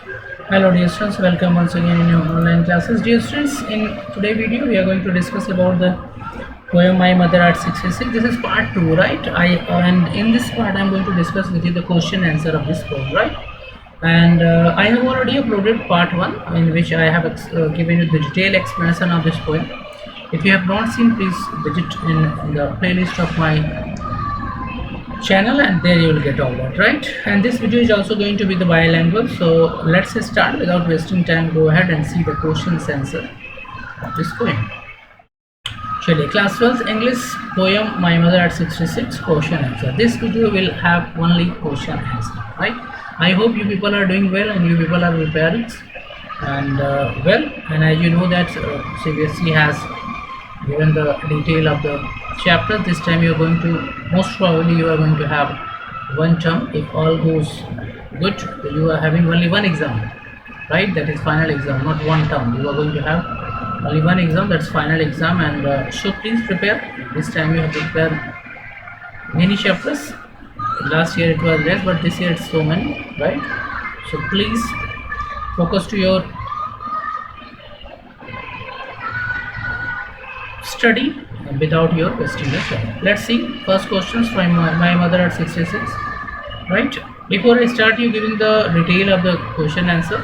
Hello dear students, welcome once again in your online classes. Dear students, in today's video we are going to discuss about the poem My Mother at 66. This is part 2, right? And in this part I am going to discuss with you the question answer of this poem, right? And I have already uploaded part 1 in which I have given you the detailed explanation of this poem. If you have not seen, please visit in the playlist of my channel and there you will get all that, right? And this video is also going to be the bilingual, so let's start without wasting time. Go ahead and see the questions answer of this poem. Chaliye, class 12 English poem My Mother at 66 question answer. This video will have only question answer, right? I hope you people are doing well and you people are preparing and well, and as you know that CBSE has given the detail of the chapter. This time you are going to, most probably you are going to have one term. If all goes good, you are having only one exam, right? That is final exam, not one term. You are going to have only one exam, that's final exam. And so please prepare. This time you have to prepare many chapters. Last year it was less, but this year it's so many, right? So please focus to your study without your wasting the time. Let's see first questions from my mother at 66, right? Before I start you giving the detail of the question answer,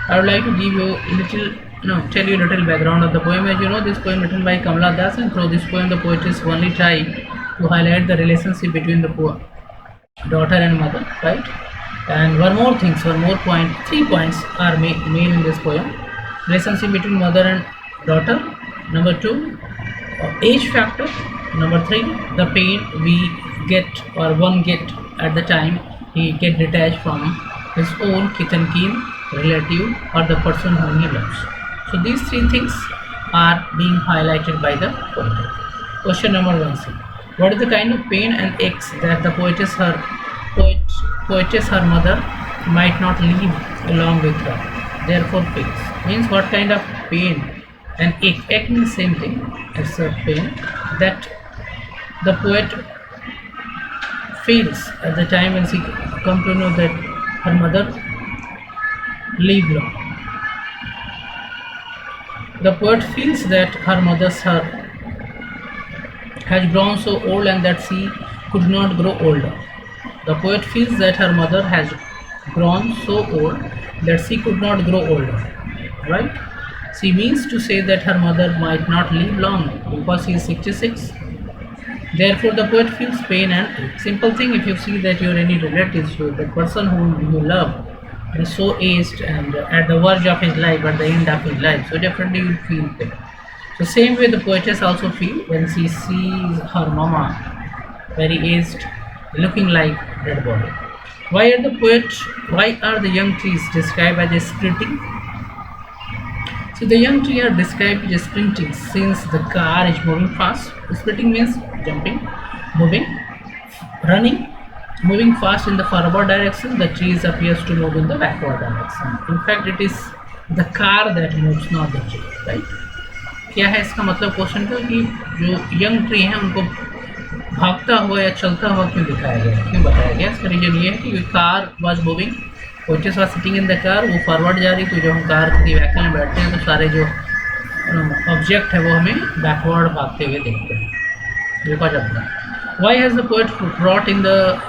I would like to give you a little, tell you a little background of the poem. As you know, this poem written by Kamala Das, and through this poem the poet is only trying to highlight the relationship between the daughter and mother, right? And one more point, 3 points are made in this poem. Relationship between mother and daughter. Number 2, age factor. Number 3, the pain we get or one get at the time he get detached from his own kith and kin, relative, or the person whom he loves. So these 3 things are being highlighted by the poet. Question number 1, see. What is the kind of pain and aches that the poetess her mother might not leave along with her, therefore feels? Means what kind of pain and ache? Ache means same thing as a pain that the poet feels at the time when she come to know that her mother leave long. The poet feels that her mother's has grown so old and that she could not grow older. The poet feels that her mother has grown so old that she could not grow older, right? She means to say that her mother might not live long because she is 66. Therefore, the poet feels pain and ache. Simple thing, if you see that your any relatives, the person whom you love is so aged and at the verge of his life, at the end of his life, so definitely you feel pain. So same way the poetess also feel when she sees her mama very aged, looking like dead body. Why are the young trees described as sprinting? So the young tree are described as sprinting since the car is moving fast. Sprinting means jumping, moving, running, moving fast in the forward direction. The trees appears to move in the backward direction. In fact, it is the car that moves, not the tree, right? क्या है इसका मतलब question का कि जो young tree हैं उनको भागता हुआ या चलता हुआ क्यों दिखाया गया, क्यों बताया गया? इसका रीजन ये है कि car was moving, poets was sitting in the car, वो फॉरवर्ड जा रही, तो जब हम कार की व्हीकल में बैठते हैं तो सारे जो ऑब्जेक्ट है वो हमें बैकवर्ड भागते हुए देखते हैं, रुका जाता है. Why has the poet brought in the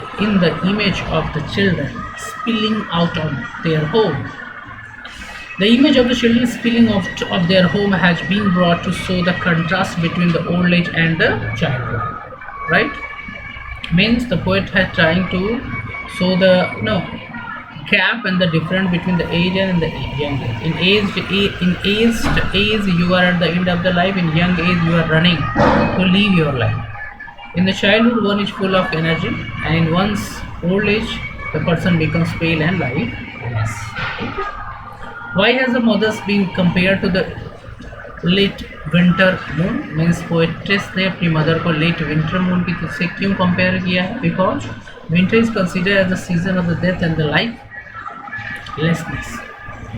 image of the children spilling out of their home? The image of the children spilling out of their home has been brought to show the contrast between the old age and the childhood, right? Means the poet has trying to show the gap and the difference between the age and the young age. In aged age you are at the end of the life. In young age you are running to live your life. In the childhood one is full of energy, and in one's old age the person becomes pale and lifeless. Why has the mothers been compared to the late winter moon? Means poetess ने अपनी mother को late winter moon की से क्यों compare किया है? Because winter is considered as the season of the death and the lifelessness,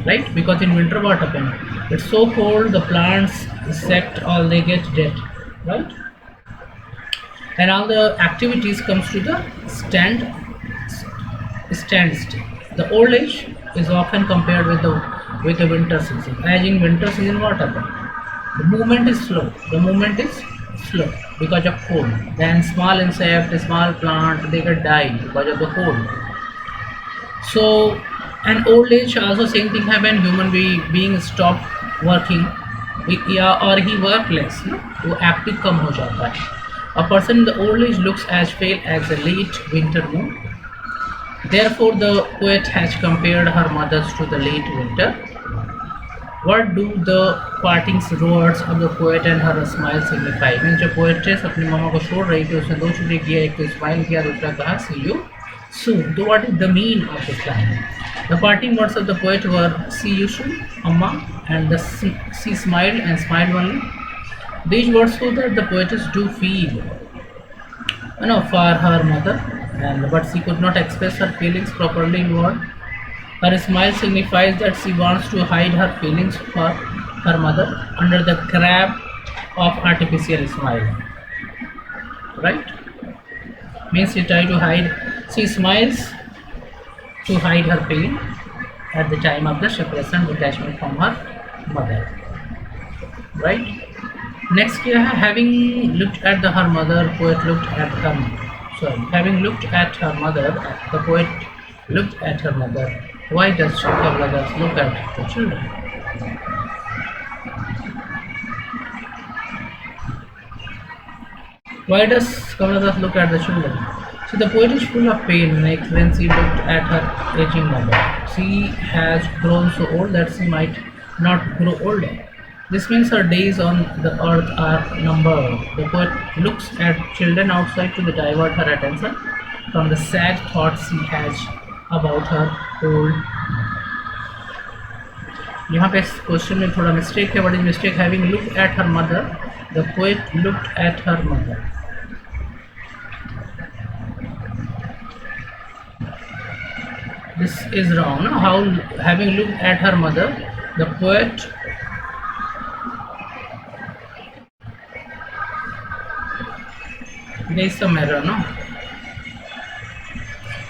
right? Because in winter what happens? It's so cold, the plants, insect, all they get dead, right? And all the activities comes to the standstill. The old age is often compared with the winter season. As in winter season, what happens? The movement is slow. The movement is slow because of cold. Then small insect, small plant, they get die because of the cold. So, an old age also same thing happen. Human being stop working, या or he work less, no? वो active कम हो जाता है. A person in the old age looks as pale as a late winter moon. Therefore, the poet has compared her mothers to the late winter. What do the parting words of the poet and her smile signify? Means जो poetess अपनी मामा को छोड़ रही थी उसने दो चीजें किया, एक तो smile किया, दूसरा कहा see you soon. So what is the mean of this line? The parting words of the poet were see you soon, Amma, and she smiled and smiled only. These words show that the poetess do feel, for her mother, but she could not express her feelings properly in words. Her smile signifies that she wants to hide her feelings for her mother under the crab of artificial smile. Right? Means she tries to hide. She smiles to hide her pain at the time of the separation, detachment from her mother. Right? Next क्या है? Having looked at her mother, poet looked at her. Having looked at her mother, the poet looked at her mother. Why does Kamala Das look at the children? Why does Kamala Das look at the children? So the poet is full of pain when she looked at her aging mother. She has grown so old that she might not grow older. This means her days on the earth are numbered. The poet looks at children outside to divert her attention from the sad thoughts she has about her old. यहाँ पे question में थोड़ा mistake है. What is mistake? Having looked at her mother, the poet looked at her mother. This is wrong. No? How having looked at her mother, the poet there is some error, no?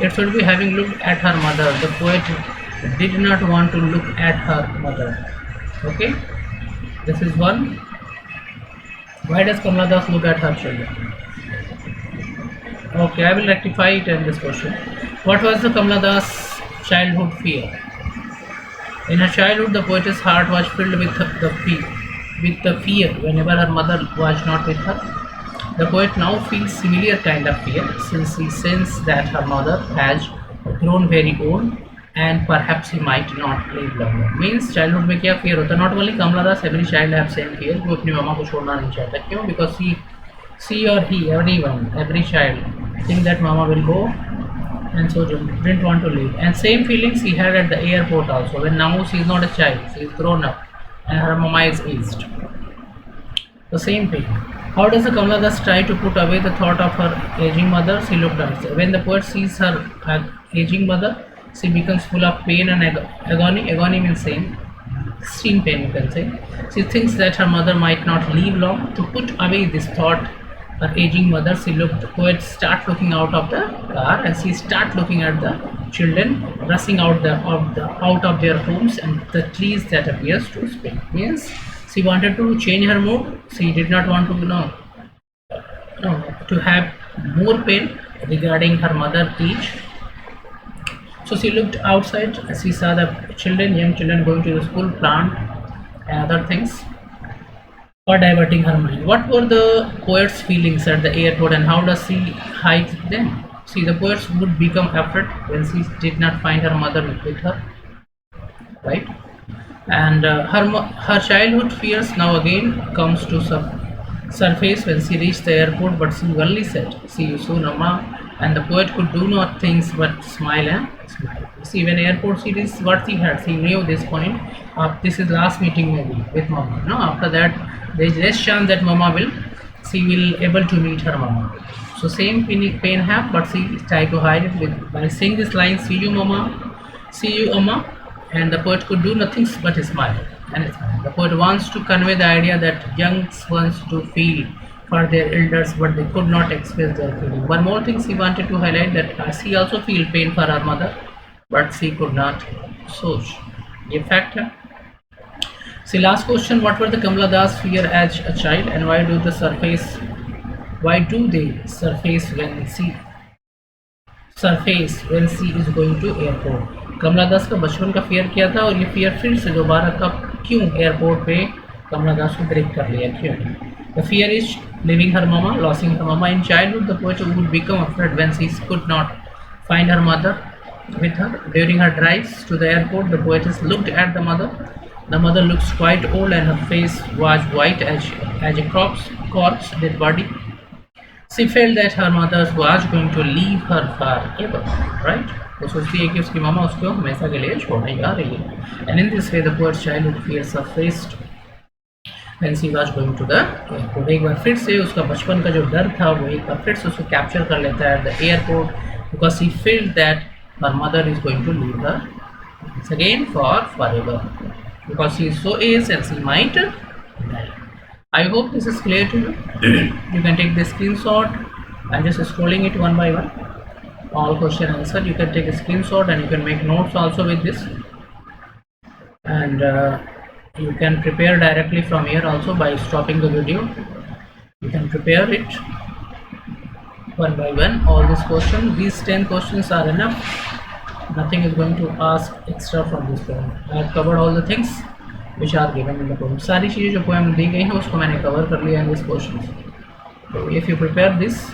It should be having looked at her mother. The poet did not want to look at her mother. Okay, this is one. Why does Kamala Das look at her children? Okay, I will rectify it in this question. What was the Kamala Das childhood fear? In her childhood, the poet's heart was filled with the fear whenever her mother was not with her. The poet now feels similar kind of fear since he senses that her mother has grown very old and perhaps he might not live longer. Means childhood में क्या fear होता है? Not only Kamala Das, every child have same fear. वो अपनी मामा को छोड़ना नहीं चाहता. क्यों? Because she or he, everyone, every child think that mama will go and so didn't want to leave. And same feelings he had at the airport also. When now she is not a child, she is grown up and her mama is aged. The same thing. How does the Kamala Das try to put away the thought of her aging mother? She looked at her. When the poet sees her aging mother, she becomes full of pain and agony. Agony means same, extreme pain you can say. She thinks that her mother might not live long. To put away this thought, her aging mother, the poet start looking out of the car and she start looking at the children rushing out of their homes and the trees that appears to speak. Means she wanted to change her mood. She did not want to have more pain regarding her mother age. So she looked outside. She saw the young children going to the school, plant and other things, or diverting her mind. What were the poet's feelings at the airport and how does she hide them? See, the poet would become afraid when she did not find her mother with her, right? And her childhood fears now again comes to surface when she reached the airport, but she only said, "See you soon, Amma." And the poet could do not things but smile and smile. See, when airport she reached, what she had, she knew this point. This is last meeting maybe with Mama. No, after that there is less chance that she will able to meet her Mama. So same pain have, but she tried to hide it by saying this line, "See you, Mama. See you, Amma." And the poet could do nothing but smile and smile. The poet wants to convey the idea that young ones to feel for their elders, but they could not express their feeling. One more thing she wanted to highlight, that she also feel pain for her mother, but she could not सोच, ये fact है. See, last question, what were the Kamala Das fear as a child and why do they surface when she is going to airport? कमला दास का बचपन का fear क्या था और ये फियर फिर से दोबारा कब क्यों एयरपोर्ट पे कमला दास को ब्रेक कर लिया, क्यों? The fear is leaving her mama, losing her mama. In childhood, the poet would become afraid when she could not find her mother with her. During her drives to the airport, the poetess looked at the mother. The mother looks quite old and her face was white as a corpse dead body. She felt that her mother was going to leave her forever, right? वो सोचती है कि उसकी मामा उसको हमेशा के लिए छोड़ने जा रही है. And in this way, the poet's childhood fears surfaced when she was going to the airport. एक बार फिर से उसका बचपन का जो डर था वो एक बार फिर से उसको कैप्चर कर लेता है at the airport because she felt that her mother is going to leave her once again for forever because she is so aged and she might die. I hope this is clear to you. You can take the screenshot. I'm just scrolling it one by one. All question answered. You can take a screenshot and you can make notes also with this. And you can prepare directly from here also by stopping the video. You can prepare it one by one. All these questions, these 10 questions are enough. Nothing is going to ask extra from this poem. I have covered all the things which are given in the poem. सारी चीज़ें जो poem दी गई हैं उसको मैंने cover कर लिया in this questions. So if you prepare this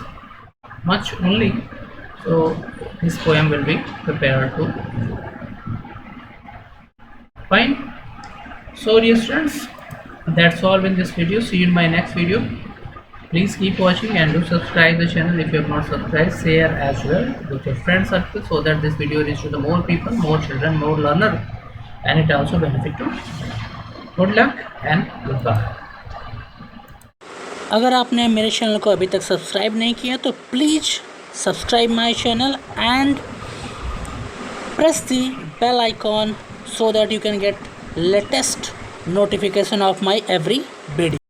much only, so this poem will be prepared too. Fine. So dear students, that's all in this video. See you in my next video. Please keep watching and do subscribe the channel if you have not subscribed. Share as well with your friend circle so that this video reaches to the more people, more children, more learner, and it also benefit to. Good luck and goodbye. अगर आपने मेरे channel को अभी तक subscribe नहीं किया तो please subscribe my channel and press the bell icon so that you can get latest notification of my every video.